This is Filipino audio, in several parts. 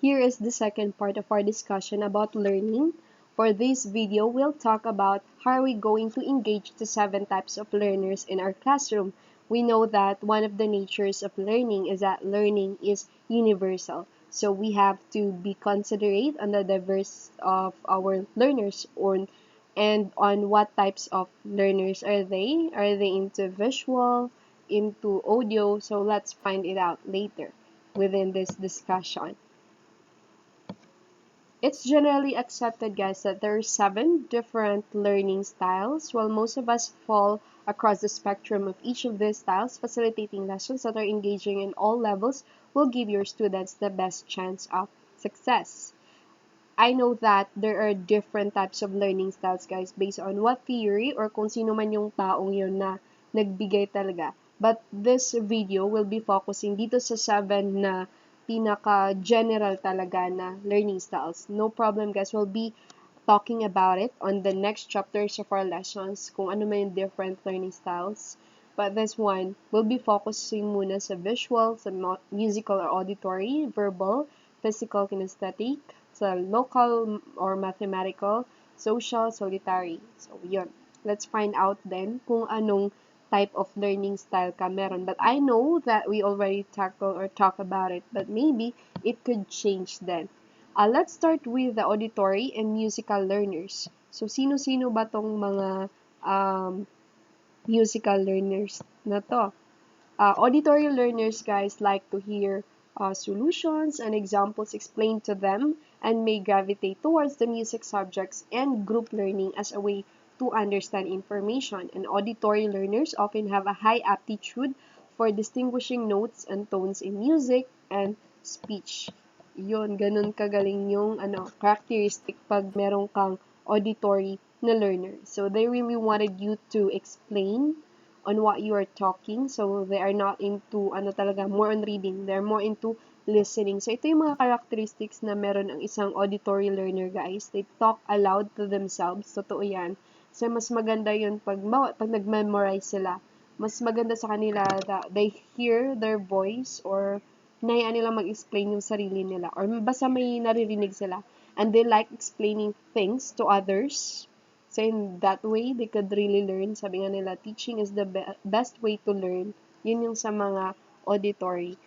Here is the second part of our discussion about learning. For this video, we'll talk about how are we going to engage the 7 types of learners in our classroom. We know that one of the natures of learning is that learning is universal. So we have to be considerate on the diverse of our learners and on what types of learners are they? Are they into visual, into audio? So let's find it out later within this discussion. It's generally accepted, guys, that there are 7 different learning styles. While most of us fall across the spectrum of each of these styles, facilitating lessons that are engaging in all levels will give your students the best chance of success. I know that there are different types of learning styles, guys, based on what theory or kung sino man yung taong yun na nagbigay talaga. But this video will be focusing dito sa 7 na pinaka-general talaga na learning styles. No problem, guys. We'll be talking about it on the next chapters of our lessons, kung ano man yung different learning styles. But this one, we'll be focusing muna sa visual, sa musical or auditory, verbal, physical, kinesthetic, sa local or mathematical, social, solitary. So, yun. Let's find out then kung anong type of learning style ka meron. But I know that we already tackle or talk about it, but maybe it could change then. Let's start with the auditory and musical learners. So, sino-sino ba tong mga musical learners na to? Auditory learners, guys, like to hear solutions and examples explained to them and may gravitate towards the music subjects and group learning as a way to understand information. And auditory learners often have a high aptitude for distinguishing notes and tones in music and speech. Yun, ganun kagaling yung characteristic pag meron kang auditory na learner. So they really wanted you to explain on what you are talking. So they are not into talaga more on reading. They're more into listening. So ito yung mga characteristics na meron ang isang auditory learner, guys. They talk aloud to themselves. Totoo yan. So mas maganda yun pag nag-memorize sila. Mas maganda sa kanila that they hear their voice or nahiyaan nila mag-explain yung sarili nila or basta may naririnig sila. And they like explaining things to others. So in that way, they could really learn. Sabi nga nila, teaching is the best way to learn. Yun yung sa mga auditory.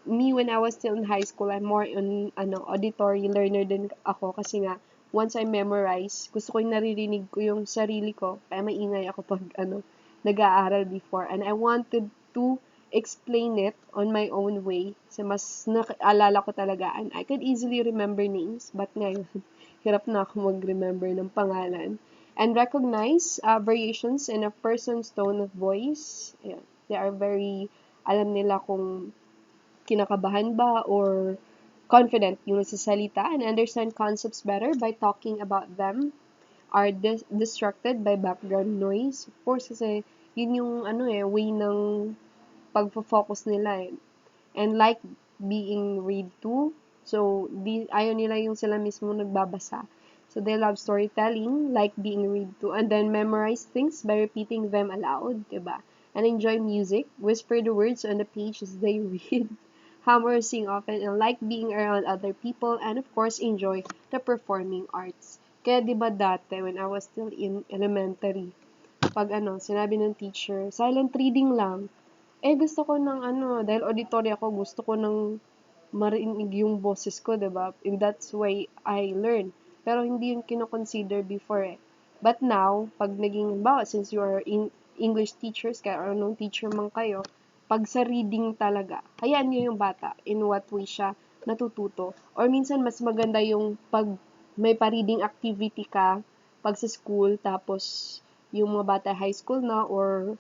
Me, when I was still in high school, I'm more on auditory learner din ako kasi nga, once I memorize, gusto ko yung naririnig ko yung sarili ko. Kaya maingay ako pag nag-aaral before. And I wanted to explain it on my own way. Kasi mas naalala ko talaga. And I could easily remember names. But ngayon, hirap na ako mag-remember ng pangalan. And recognize variations in a person's tone of voice. Yeah, they are very, alam nila kung kinakabahan ba or confident yung nagsasalita and understand concepts better by talking about them. Are distracted by background noise. Of course, kasi yun yung way ng pagfo-focus nila eh. And like being read to. So, ayaw nila yung sila mismo nagbabasa. So, they love storytelling, like being read to, and then memorize things by repeating them aloud, diba? And enjoy music, whisper the words on the page as they read, hum or sing often, and like being around other people, and of course, enjoy the performing arts. Kaya diba dati, when I was still in elementary, pag sinabi ng teacher, silent reading lang, gusto ko ng dahil auditory ako, gusto ko ng marinig yung boses ko, diba? And that's why I learn. Pero hindi yung kino-consider before eh. But now, pag naging, since you are English teachers, kaya or anong teacher man kayo, pag sa reading talaga, hayaan nyo yung bata in what way siya natututo. Or minsan, mas maganda yung pag may pa-reading activity ka, pag sa school, tapos yung mga bata high school na or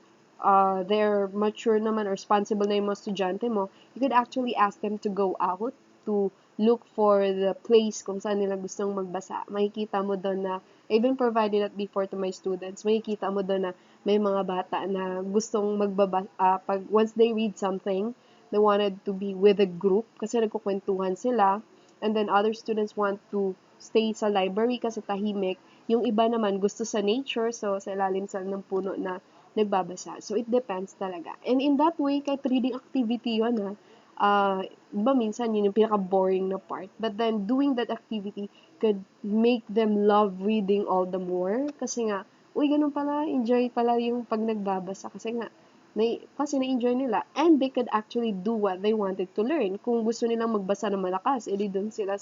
they're mature naman or responsible na yung mga estudyante mo, you could actually ask them to go out to look for the place kung saan nila gustong magbasa. Makikita mo doon na, I even provided that before to my students, makikita mo doon na may mga bata na gustong pag once they read something, they wanted to be with a group kasi nagkukwentuhan sila, and then other students want to stay sa library kasi tahimik. Yung iba naman gusto sa nature, so sa ilalim ng puno na nagbabasa. So, it depends talaga. And in that way, kahit reading activity yun Diba minsan yun yung pinaka-boring na part. But then, doing that activity could make them love reading all the more. Kasi nga, uy, ganun pala, enjoy pala yung pag nagbabasa. Kasi na-enjoy nila. And they could actually do what they wanted to learn. Kung gusto nilang magbasa ng malakas, edi dun sila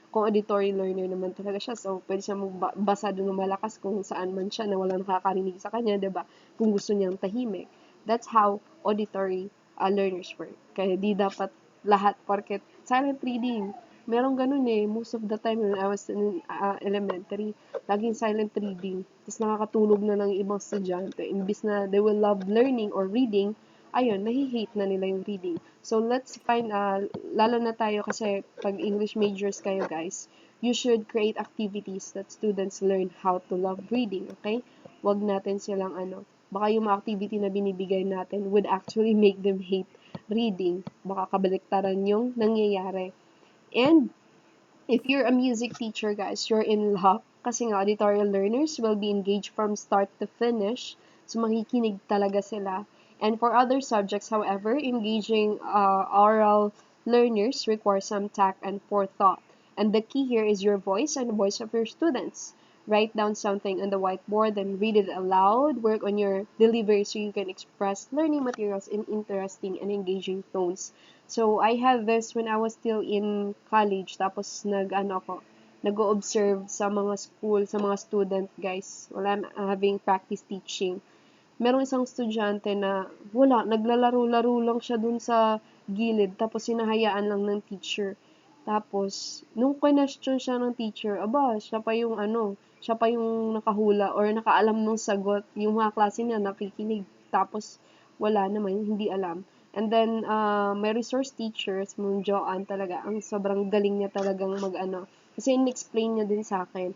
kung auditory learner naman talaga siya. So, pwede siya magbasa dun ng malakas kung saan man siya na walang nakakarinig sa kanya, diba? Kung gusto niyang tahimik. That's how auditory learners work. Kaya di dapat lahat porket silent reading. Merong ganun most of the time when I was in elementary, laging silent reading. Tapos nakakatulog na ng ibang estudyante. Imbis na they will love learning or reading, ayun, nahi-hate na nila yung reading. So, let's find, lalo na tayo kasi pag English majors kayo guys, you should create activities that students learn how to love reading, okay? Wag natin silang baka yung mga activity na binibigay natin would actually make them hate reading. Baka kabaliktaran yung nangyayari. And if you're a music teacher, guys, you're in luck kasi nga auditory learners will be engaged from start to finish. So, makikinig talaga sila. And for other subjects, however, engaging oral learners require some tact and forethought. And the key here is your voice and the voice of your students. Write down something on the whiteboard, then read it aloud. Work on your delivery so you can express learning materials in interesting and engaging tones. So, I had this when I was still in college. Tapos, nag-o-observe sa mga school, sa mga student, guys. Having practice teaching. Merong isang estudyante na, naglalaro-laro lang siya dun sa gilid. Tapos, sinahayaan lang ng teacher. Tapos, nung question siya ng teacher, siya pa yung nakahula or nakaalam ng sagot. Yung mga klase niya nakikinig. Tapos, wala naman, hindi alam. And then, may resource teachers, mong Joanne talaga, ang sobrang galing niya talagang kasi in-explain niya din sa akin,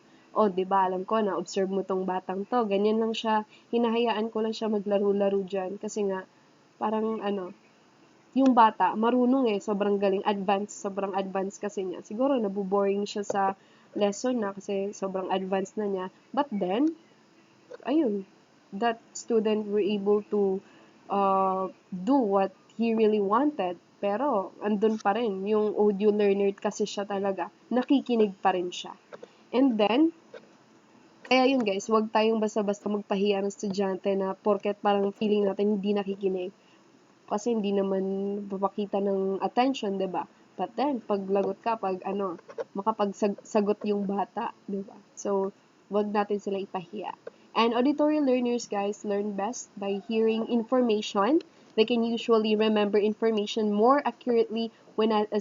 di ba, alam ko na, observe mo tong batang to, ganyan lang siya, hinahayaan ko lang siya maglaro-laro dyan, kasi nga, parang yung bata, marunong sobrang galing, sobrang advanced kasi niya. Siguro, nabuboring siya sa lesson na, kasi sobrang advanced na niya, but then, ayun, that student were able to do what he really wanted. Pero, andun pa rin. Yung audio learner kasi siya talaga. Nakikinig pa rin siya. And then, kaya yun guys, huwag tayong basta-basta magpahiya ng estudyante na porket parang feeling natin hindi nakikinig. Kasi hindi naman papakita ng attention, 'di ba? But then, pag lagot ka, makapagsagot yung bata, 'di ba? So, wag natin sila ipahiya. And auditory learners, guys, learn best by hearing information. They can usually remember information more accurately when it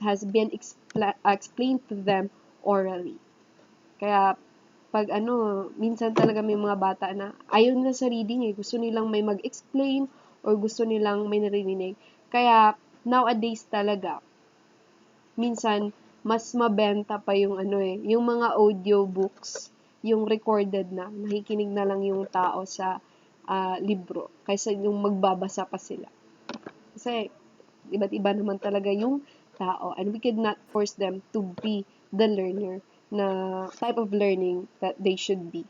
has been explained to them orally. Kaya, pag minsan talaga may mga bata na ayaw nila sa reading gusto nilang may mag-explain or gusto nilang may narinig. Kaya, nowadays talaga, minsan, mas mabenta pa yung yung mga audiobooks, yung recorded na, nakikinig na lang yung tao sa libro, kaysa yung magbabasa pa sila. Kasi, iba't iba naman talaga yung tao, and we could not force them to be the learner na type of learning that they should be.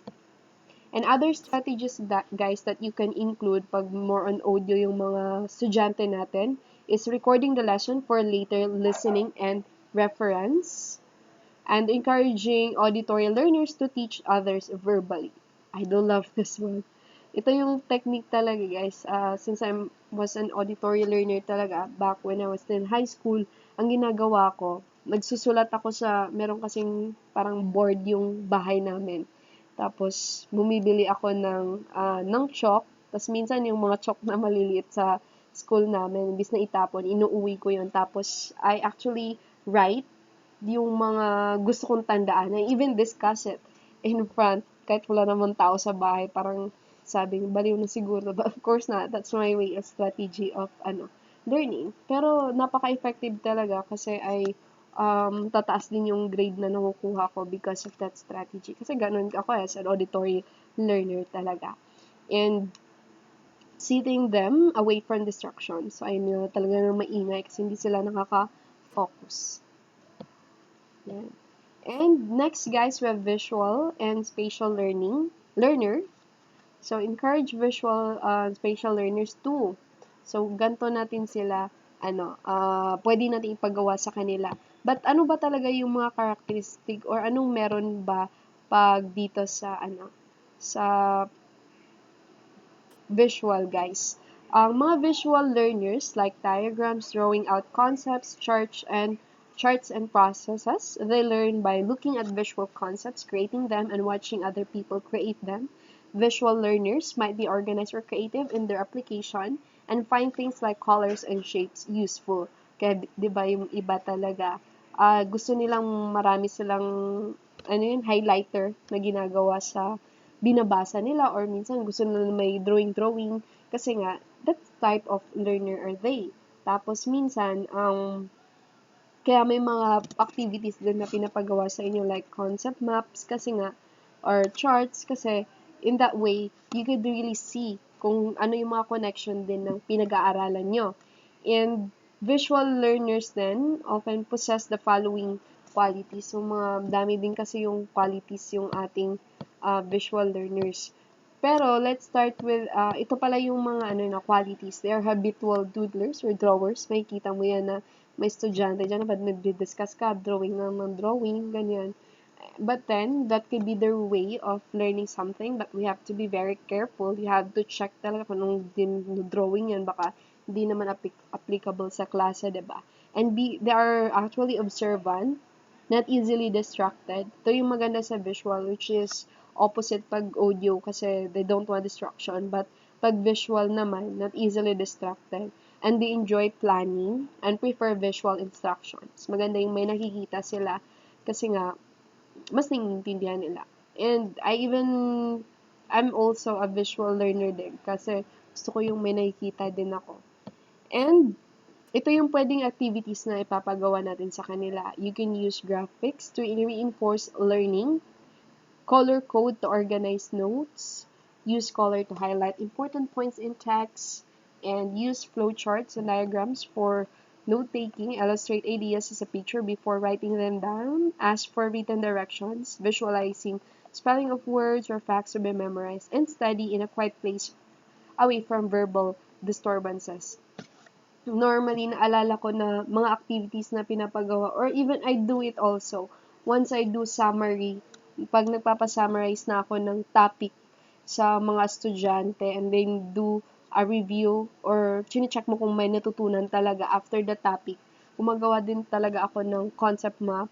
And other strategies guys that you can include pag more on audio yung mga estudyante natin is recording the lesson for later listening and reference, and encouraging auditory learners to teach others verbally. I do love this one. Ito yung technique talaga guys. Since I was an auditory learner talaga back when I was in high school, ang ginagawa ko, nagsusulat ako meron kasing parang board yung bahay namin. Tapos, bumibili ako ng chalk. Tapos, minsan yung mga chalk na maliliit sa school namin, imbis na itapon, inuuwi ko yun. Tapos, I actually write yung mga gusto kong tandaan. I even discuss it in front, kahit wala naman tao sa bahay. Parang sabing, baliw na siguro. But of course not. That's my way of strategy of learning. Pero, napaka-effective talaga kasi tataas din yung grade na nakukuha ko because of that strategy. Kasi ganun ako as an auditory learner talaga. And sitting them away from distractions. So, ayun nila talaga na maingay kasi hindi sila nakaka-focus. Yan. And next, guys, we have visual and spatial learner. So, encourage visual spatial learners too. So, ganito natin sila pwede natin ipagawa sa kanila. But ano ba talaga yung mga characteristic or anong meron ba pag dito sa sa visual, guys? Ang mga visual learners like diagrams, drawing out concepts, charts and processes, they learn by looking at visual concepts, creating them, and watching other people create them. Visual learners might be organized or creative in their application and find things like colors and shapes useful. Kaya, di ba, yung iba talaga, gusto nilang marami silang, highlighter na ginagawa sa binabasa nila or minsan gusto nila may drawing kasi nga, that type of learner are they. Tapos minsan, kaya may mga activities din na pinapagawa sa inyo like concept maps kasi nga, or charts kasi in that way, you could really see kung ano yung mga connection din ng pinag-aaralan nyo. And visual learners then often possess the following qualities. So, mga dami din kasi yung qualities yung ating visual learners. Pero, let's start with, ito pala yung mga qualities. They are habitual doodlers or drawers. May kita mo yan na may estudyante dyan, pag nagdi-discuss ka, drawing ng drawing, ganyan. But then, that could be their way of learning something, but we have to be very careful. You have to check talaga kung anong drawing yan, baka hindi naman applicable sa klase, diba? And they are actually observant, not easily distracted. Ito yung maganda sa visual, which is opposite pag audio kasi they don't want distraction, but pag visual naman, not easily distracted. And they enjoy planning and prefer visual instructions. Maganda yung may nakikita sila kasi nga, mas naiintindihan nila. And I'm also a visual learner din kasi gusto ko yung may nakikita din ako. And ito yung pwedeng activities na ipapagawa natin sa kanila. You can use graphics to reinforce learning, color code to organize notes, use color to highlight important points in text, and use flowcharts and diagrams for note-taking, illustrate ideas as a picture before writing them down, ask for written directions, visualizing spelling of words or facts to be memorized, and study in a quiet place away from verbal disturbances. Normally, naalala ko na mga activities na pinapagawa or even I do it also. Once I do summary, pag nagpapasummarize na ako ng topic sa mga estudyante and then do a review or chine-check mo kung may natutunan talaga after the topic, gumagawa din talaga ako ng concept map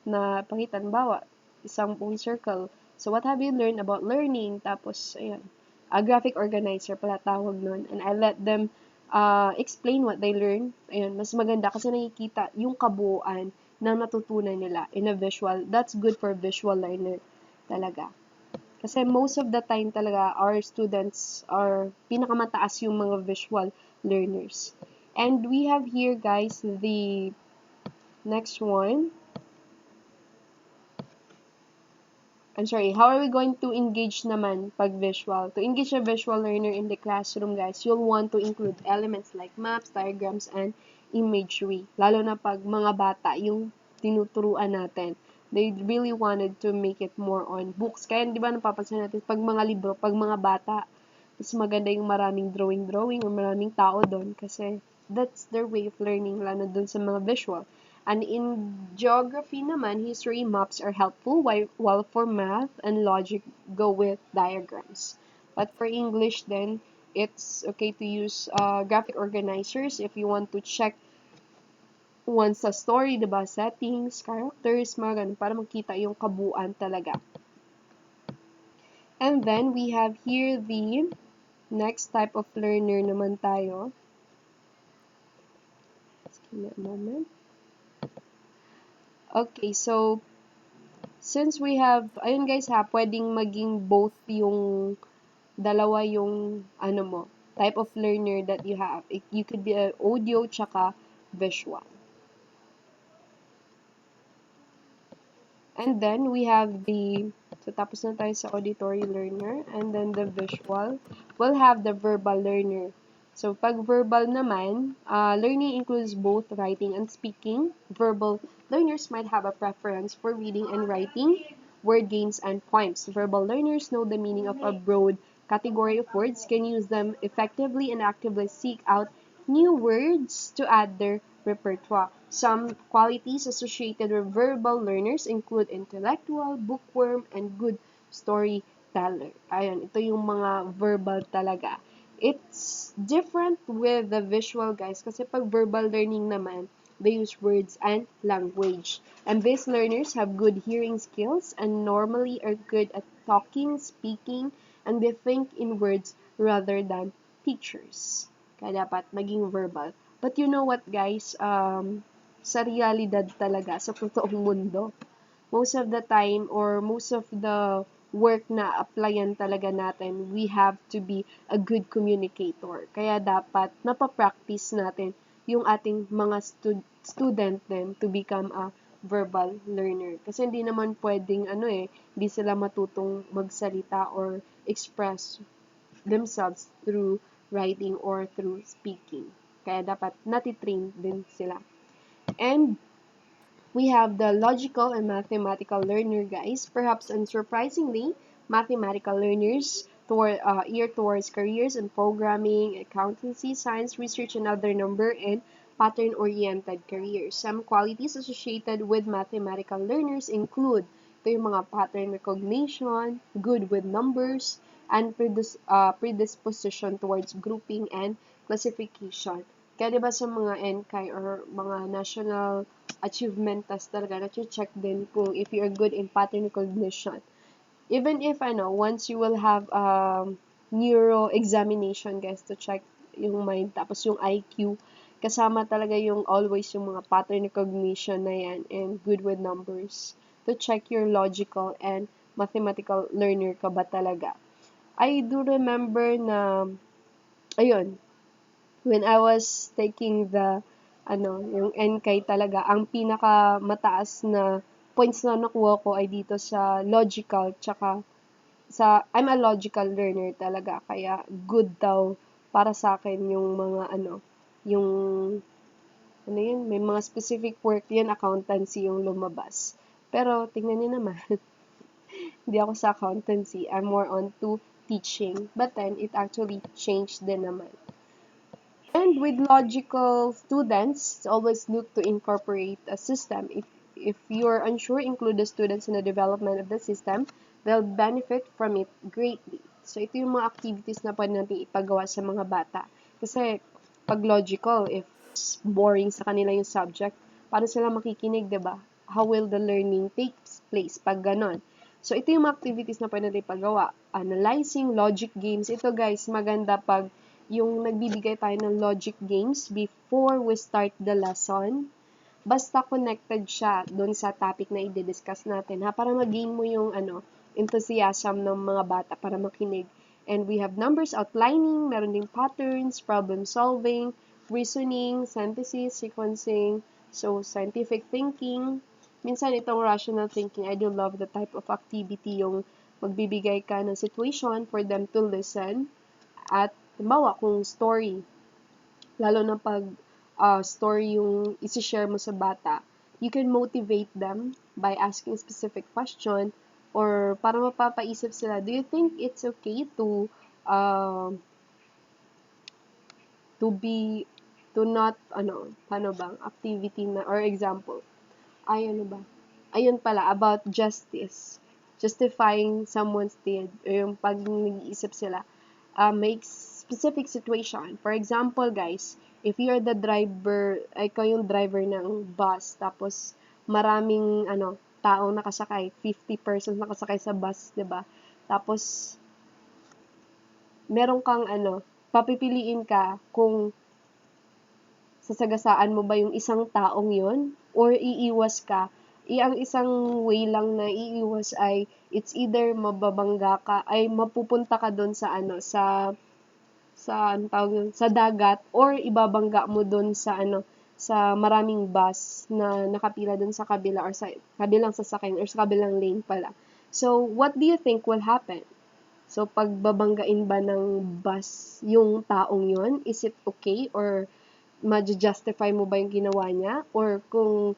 na pakita, bawa isang buong circle. So, what have you learned about learning? Tapos, ayan, a graphic organizer pala tawag nun. And I let them explain what they learn. Ayun, mas maganda kasi nakikita yung kabuuan na natutunan nila in a visual. That's good for visual learner talaga. Kasi most of the time talaga, our students are pinakamataas yung mga visual learners. And we have here, guys, the next one. I'm sorry, how are we going to engage naman pag visual? To engage a visual learner in the classroom, guys, you'll want to include elements like maps, diagrams, and imagery. Lalo na pag mga bata, yung tinuturuan natin. They really wanted to make it more on books. Kaya, di ba, napapansin natin, pag mga libro, pag mga bata, mas maganda yung maraming drawing o maraming tao doon kasi that's their way of learning, lalo doon sa mga visual. And in geography naman, history maps are helpful, while for math and logic go with diagrams. But for English then, it's okay to use graphic organizers if you want to check once sa story, diba? Settings, characters, mga ganun, para makita yung kabuuan talaga. And then, we have here the next type of learner naman tayo. Just give me a moment. Okay, so, since we have, ayun guys ha, pwedeng maging both yung dalawa yung, type of learner that you have. You could be audio tsaka visual. And then, we have so tapos na tayo sa auditory learner, and then the visual, we'll have the verbal learner. So, pag verbal naman, learning includes both writing and speaking. Verbal learners might have a preference for reading and writing, word games, and poems. Verbal learners know the meaning of a broad category of words, can use them effectively, and actively seek out new words to add their repertoire. Some qualities associated with verbal learners include intellectual, bookworm, and good storyteller. Ayun, ito yung mga verbal talaga. It's different with the visual, guys, kasi pag verbal learning naman, they use words and language. And these learners have good hearing skills and normally are good at talking, speaking, and they think in words rather than pictures. Kaya dapat maging verbal. But you know what, guys? Sa realidad talaga, sa totoong mundo, most of the time or most of the work na applyan talaga natin, we have to be a good communicator. Kaya dapat napapractice natin yung ating mga student din to become a verbal learner. Kasi hindi naman pwedeng hindi sila matutong magsalita or express themselves through writing or through speaking. Kaya dapat natitrain din sila. And we have the logical and mathematical learner, guys. Perhaps unsurprisingly, mathematical learners geared towards careers in programming, accountancy, science, research, and other number and pattern-oriented careers. Some qualities associated with mathematical learners include ito yung mga pattern recognition, good with numbers, and predisposition towards grouping and classification. Kaya diba sa mga NCAI or mga national achievement test talaga, na-check din kung if you are good in pattern recognition. Even if, once you will have neuro examination, guys, to check yung mind, tapos yung IQ, kasama talaga yung always yung mga pattern recognition na yan and good with numbers to check your logical and mathematical learner ka ba talaga. I do remember na, ayun, when I was taking the yung NCAI talaga, ang pinaka mataas na points na nakuha ko ay dito sa logical, tsaka I'm a logical learner talaga, kaya good daw para sa akin yung mga yung yun, may mga specific work yan, accountancy yung lumabas. Pero tingnan niyo naman, hindi ako sa accountancy, I'm more on to teaching, but then it actually changed din naman. And with logical students, always look to incorporate a system. If you're unsure, include the students in the development of the system. They'll benefit from it greatly. So, ito yung mga activities na pwede natin ipagawa sa mga bata. Kasi, pag logical, if boring sa kanila yung subject, paano sila makikinig, diba? How will the learning take place pag ganon? So, ito yung mga activities na pwede natin ipagawa. Analyzing, logic games. Ito, guys, maganda pag yung nagbibigay tayo ng logic games before we start the lesson, basta connected siya doon sa topic na i-discuss natin, para mag-gain mo yung enthusiasm ng mga bata para makinig. And we have numbers outlining, meron ding patterns, problem solving, reasoning, synthesis, sequencing, so scientific thinking. Minsan itong rational thinking, I do love the type of activity yung magbibigay ka ng situation for them to listen. At halimbawa, kung story, lalo na pag story yung isi-share mo sa bata, you can motivate them by asking specific question or para mapapaisip sila, do you think it's okay to not, paano bang, activity na, or example, ayun pala, about justice, justifying someone's deed, or yung pag nag-iisip sila, makes specific situation. For example, guys, if you're the driver, ikaw yung driver ng bus, tapos maraming taong nakasakay, 50 persons nakasakay sa bus, 'di ba? Tapos meron kang papipiliin ka kung sasagasaan mo ba yung isang taong yon or iiwas ka. Ang isang way lang na iiwas ay it's either mababangga ka, ay mapupunta ka doon sa sa dagat or ibabangga mo doon sa maraming bus na nakapila doon sa kabila or sa kabilang sasakyan or sa kabilang lane pala. So, what do you think will happen? So, pagbabanggain ba ng bus yung taong yon? Is it okay? Or ma-justify mo ba yung ginawa niya? Or kung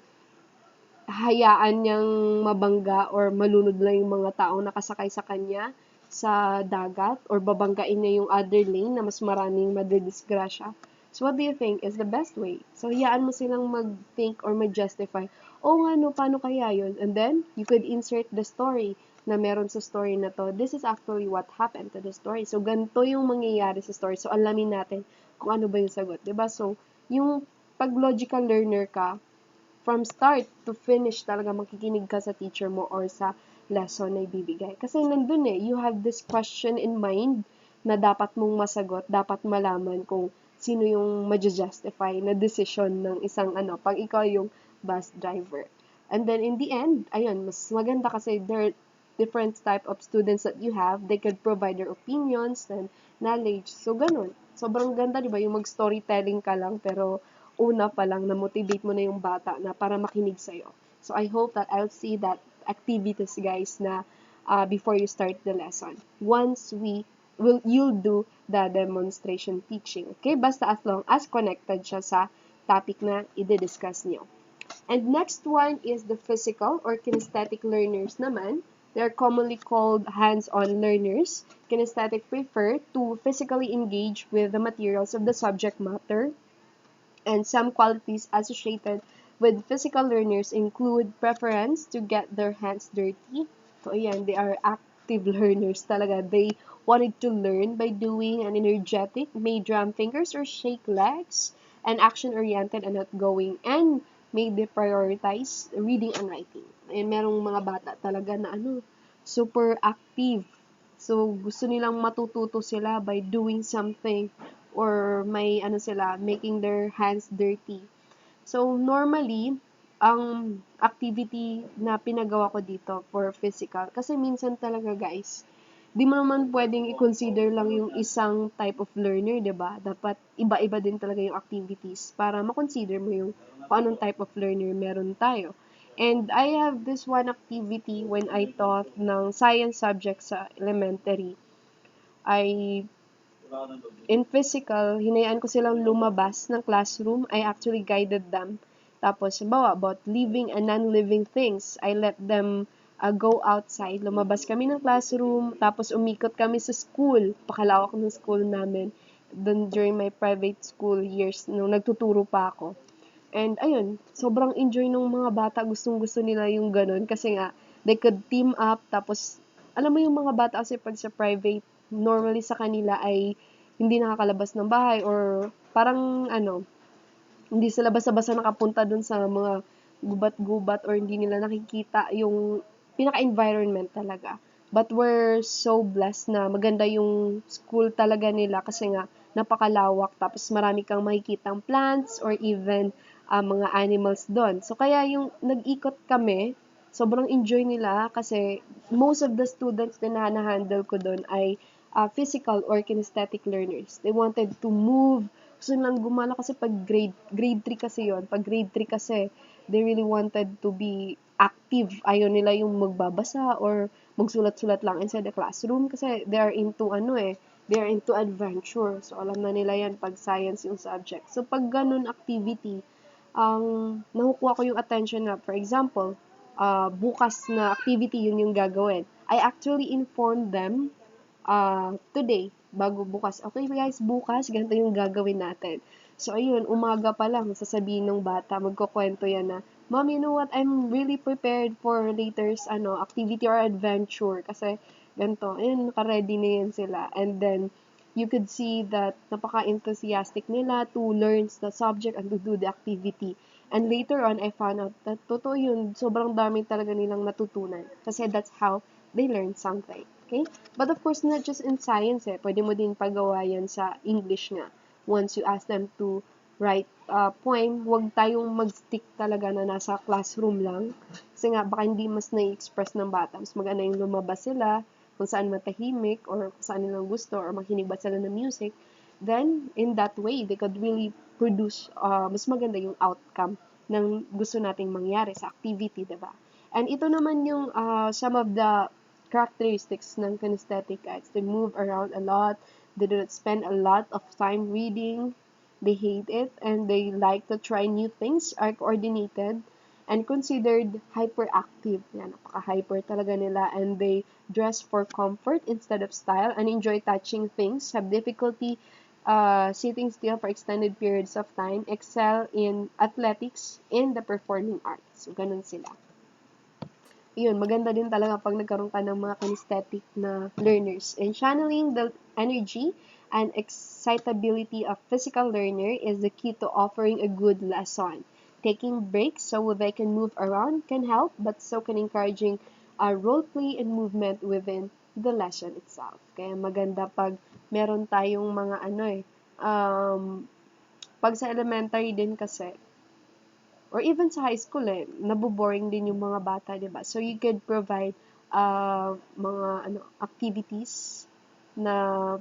hayaan niyang mabangga or malunod lang yung mga taong nakasakay sa kanya sa dagat or babanggain niya yung other lane na mas maraming madidisgrasya. So what do you think is the best way? So hayaan mo silang mag-think or mag-justify, oh nga no, paano kaya yun? And then, you could insert the story na meron sa story na to. This is actually what happened to the story. So ganito yung mangyayari sa story. So alamin natin kung ano ba yung sagot, 'di ba? So yung pag logical learner ka, from start to finish talaga makikinig ka sa teacher mo or sa lesson na ibibigay. Kasi nandun you have this question in mind na dapat mong masagot, dapat malaman kung sino yung ma-justify na decision ng isang pag ikaw yung bus driver. And then in the end, ayun, mas maganda kasi there are different type of students that you have. They could provide their opinions and knowledge. So, ganun. Sobrang ganda, di ba? Yung mag-storytelling ka lang, pero una pa lang na-motivate mo na yung bata na para makinig sa'yo. So, I hope that I'll see that activities, guys, na before you start the lesson. Once you'll do the demonstration teaching. Okay? Basta as long as connected siya sa topic na i-discuss niyo. And next one is the physical or kinesthetic learners naman. They're commonly called hands-on learners. Kinesthetic prefer to physically engage with the materials of the subject matter, and some qualities associated with physical learners include preference to get their hands dirty. So, ayan, they are active learners talaga. They wanted to learn by doing, and energetic, may drum fingers or shake legs, and action-oriented and outgoing, and may they prioritize reading and writing. And merong mga bata talaga na super active. So, gusto nilang matututo sila by doing something or may sila, making their hands dirty. So, normally, ang activity na pinagawa ko dito for physical, kasi minsan talaga guys, di mo naman pwedeng i-consider lang yung isang type of learner, di ba? Dapat iba-iba din talaga yung activities para ma-consider mo yung kung anong type of learner meron tayo. And I have this one activity when I taught ng science subject sa elementary. In physical, hinayaan ko silang lumabas ng classroom. I actually guided them. Tapos, halimbawa, about living and non-living things, I let them go outside. Lumabas kami ng classroom, tapos umikot kami sa school. Pakalawak ng school namin. Then, during my private school years, nung nagtuturo pa ako. And, ayun, sobrang enjoy ng mga bata. Gustong-gusto nila yung ganun. Kasi nga, they could team up. Tapos, alam mo yung mga bata kasi pag sa private, normally sa kanila ay hindi nakakalabas ng bahay or parang hindi sila basta-basta nakapunta dun sa mga gubat-gubat or hindi nila nakikita yung pinaka-environment talaga. But we're so blessed na maganda yung school talaga nila kasi nga napakalawak tapos marami kang makikitang plants or even mga animals doon. So kaya yung nag-ikot kami, sobrang enjoy nila kasi most of the students na na-handle ko doon ay physical or kinesthetic learners. They wanted to move, gusto nilang gumala kasi pag grade 3 kasi yon. Pag grade 3 kasi, they really wanted to be active. Ayaw nila yung magbabasa or magsulat-sulat lang inside the classroom kasi they are into they are into adventure. So, alam na nila yan pag science yung subject. So, pag ganun activity, nakukuha ko yung attention na, for example, bukas na activity yun yung gagawin. I actually informed them today, bago bukas. Okay guys, bukas, ganito yung gagawin natin. So, ayun, umaga pa lang, sasabihin ng bata, magkukwento yan na, Mom, you know what, I'm really prepared for later's activity or adventure. Kasi, ganito, ayun, naka-ready na yan sila. And then, you could see that napaka-enthusiastic nila to learn the subject and to do the activity. And later on, I found out that totoo yun, sobrang dami talaga nilang natutunan. Kasi that's how they learn something. Okay? But of course, not just in science Pwede mo din pagawa yan sa English nga. Once you ask them to write a poem, huwag tayong mag-stick talaga na nasa classroom lang. Kasi nga, baka hindi mas na-express ng bata. Mas maganda yung lumabas sila, kung saan matahimik, or kung saan nilang gusto, or makinig ba sila ng music. Then, in that way, they could really produce mas maganda yung outcome ng gusto nating mangyari sa activity, diba? And ito naman yung some of the characteristics ng kinesthetic guys. They move around a lot. They do not spend a lot of time reading. They hate it and they like to try new things, are coordinated and considered hyperactive. Yan, napaka-hyper talaga nila and they dress for comfort instead of style and enjoy touching things, have difficulty sitting still for extended periods of time, excel in athletics, and the performing arts. So, ganun sila. Yun, maganda din talaga pag nagkaroon ka ng mga kinesthetic na learners. And channeling the energy and excitability of physical learner is the key to offering a good lesson. Taking breaks so they can move around can help, but so can encouraging role play and movement within the lesson itself. Kaya maganda pag meron tayong mga pag sa elementary din kasi, or even sa high school naboboring din yung mga bata, 'di ba? So you could provide mga activities na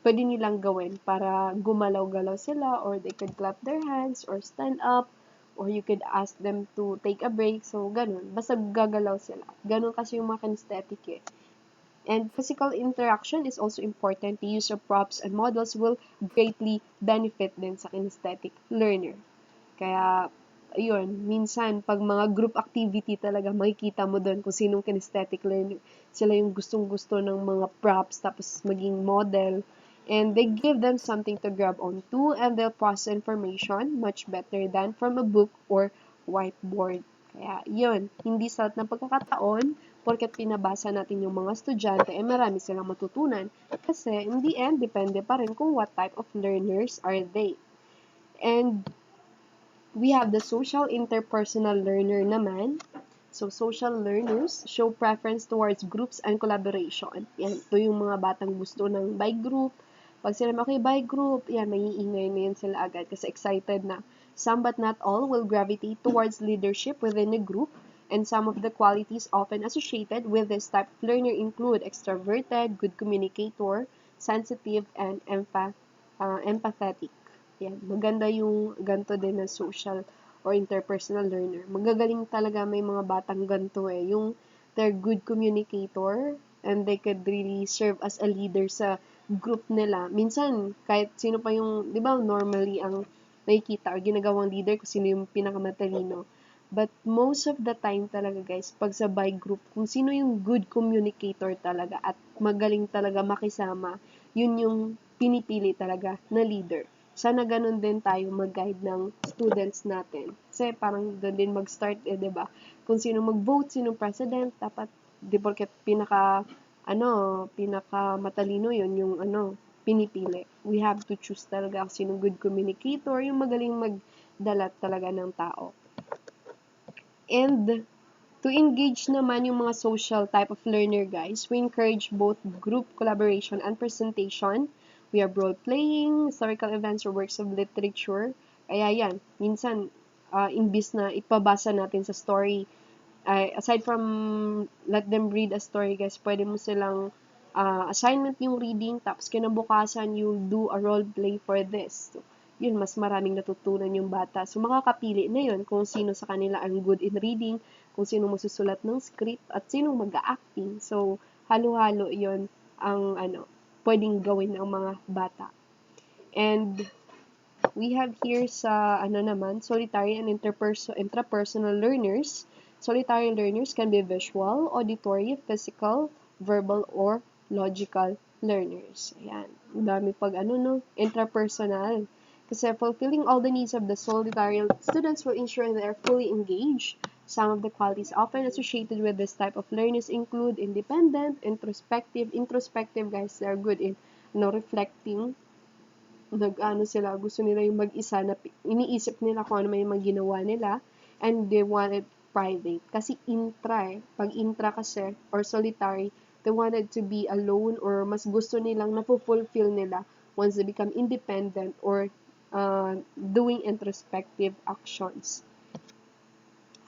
pwede nilang gawin para gumalaw-galaw sila, or they could clap their hands or stand up, or you could ask them to take a break. So ganun, basta gagalaw sila. Ganun kasi yung mga kinesthetic And physical interaction is also important. The use of props and models will greatly benefit din sa kinesthetic learner. Kaya, ayun, minsan, pag mga group activity talaga, makikita mo doon kung sinong kinesthetic learner. Sila yung gustong-gusto ng mga props, tapos maging model. And they give them something to grab onto, and they'll process information much better than from a book or whiteboard. Kaya, yun, hindi sa lahat ng pagkakataon, porket pinabasa natin yung mga estudyante, marami silang matutunan. Kasi, in the end, depende pa rin kung what type of learners are they. And we have the social interpersonal learner naman. So, social learners show preference towards groups and collaboration. Yan, ito yung mga batang gusto ng by group. Pag sila okay, by group, yan, maiingay na yan sila agad kasi excited na. Some but not all will gravitate towards leadership within a group, and some of the qualities often associated with this type of learner include extroverted, good communicator, sensitive, and empathetic. Yan, maganda yung ganito din na social or interpersonal learner. Magagaling talaga may mga batang ganito yung they're good communicator and they could really serve as a leader sa group nila. Minsan, kahit sino pa yung, di ba, normally ang nakikita or ginagawang leader kung sino yung pinakamatalino. But most of the time talaga guys, pag sa by group, kung sino yung good communicator talaga at magaling talaga makisama, yun yung pinipili talaga na leader. Sana ganun din tayo mag-guide ng students natin. Kasi parang doon din mag-start 'di ba? Kung sino mag-vote, sino president, dapat di porket pinaka matalino yun yung pinipili. We have to choose talaga kung sino good communicator, yung magaling magdala talaga ng tao. And to engage naman yung mga social type of learner guys, we encourage both group collaboration and presentation. We have role-playing, historical events, or works of literature. Kaya yan, minsan, imbis na ipabasa natin sa story, aside from let them read a story, guys, pwede mo silang assignment yung reading, tapos kinabukasan, you'll do a role-play for this. So, yun, mas maraming natutunan yung bata. So, makakapili na yun kung sino sa kanila ang good in reading, kung sino magsusulat ng script, at sino mag-acting. So, halo-halo yun ang pwedeng gawin ng mga bata. And we have here sa solitary and intrapersonal learners. Solitary learners can be visual, auditory, physical, verbal, or logical learners. Ayan. Dami pag intrapersonal. Kasi fulfilling all the needs of the solitary students will ensure they are fully engaged. Some of the qualities often associated with this type of learners include independent, introspective. Introspective, guys, they are good in reflecting. Sila, gusto nila yung mag-isa na iniisip nila kung ano may mga ginawa nila, and they want it private. Kasi pag intra kasi, or solitary, they wanted to be alone, or mas gusto nilang napufulfill nila once they become independent or doing introspective actions.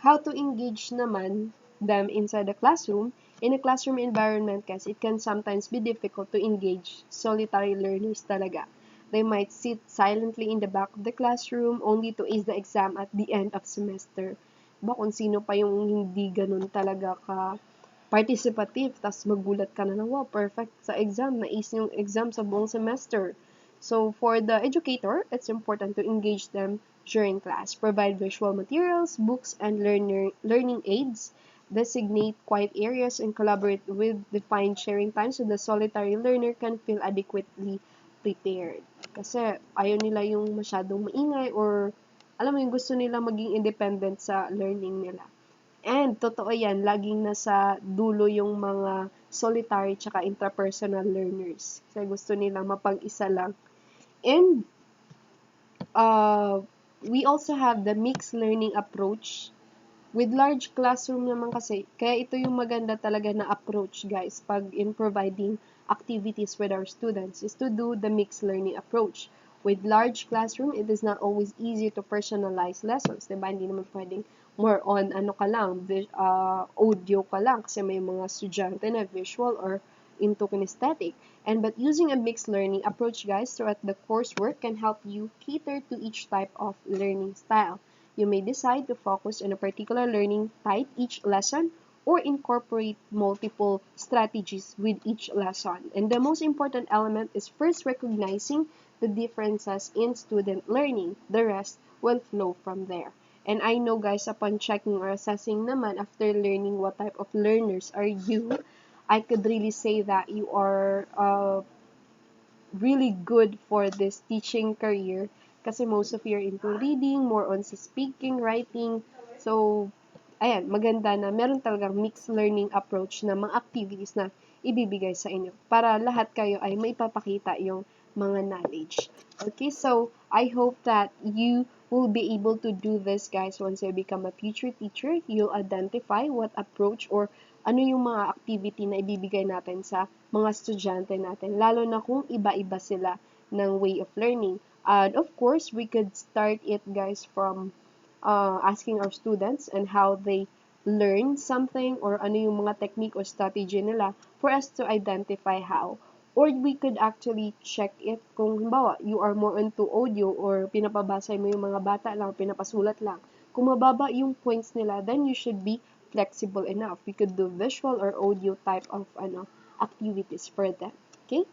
How to engage naman them inside the classroom. In a classroom environment, guys, it can sometimes be difficult to engage solitary learners talaga. They might sit silently in the back of the classroom only to ace the exam at the end of semester. Kung sino pa yung hindi ganun talaga ka participative, tas magulat ka na wow, perfect sa exam, na-ace yung exam sa buong semester. So, for the educator, it's important to engage them during class. Provide visual materials, books, and learning aids. Designate quiet areas and collaborate with defined sharing times so the solitary learner can feel adequately prepared. Kasi ayaw nila yung masyadong maingay or alam mo yung gusto nila maging independent sa learning nila. And totoo yan, laging nasa dulo yung mga solitary tsaka intrapersonal learners. Kasi gusto nilang mapag-isa lang. And uh, we also have the mixed learning approach. With large classroom naman kasi, kaya ito yung maganda talaga na approach, guys, pag in providing activities with our students, is to do the mixed learning approach. With large classroom, it is not always easy to personalize lessons, diba? Hindi naman pwedeng more on ano ka lang, audio ka lang, kasi may mga estudyante na visual or into kinesthetic. And but using a mixed learning approach, guys, throughout the coursework can help you cater to each type of learning style. You may decide to focus on a particular learning type each lesson or incorporate multiple strategies with each lesson. And the most important element is first recognizing the differences in student learning. The rest will flow from there. And I know, guys, upon checking or assessing naman after learning what type of learners are you, I could really say that you are really good for this teaching career kasi most of you are into reading, more on sa speaking, writing. So, ayan, maganda na meron talagang mixed learning approach na mga activities na ibibigay sa inyo para lahat kayo ay may papakita yung mga knowledge. Okay, so I hope that you will be able to do this, guys. Once you become a future teacher, you'll identify what approach or ano yung mga activity na ibibigay natin sa mga estudyante natin, lalo na kung iba-iba sila ng way of learning. And of course, we could start it, guys, from asking our students and how they learn something or ano yung mga technique or strategy nila for us to identify how. Or we could actually check it kung halimbawa, you are more into audio or pinapabasa mo yung mga bata lang, pinapasulat lang. Kung mababa yung points nila, then you should be flexible enough. We could do visual or audio type of activities for them. Okay?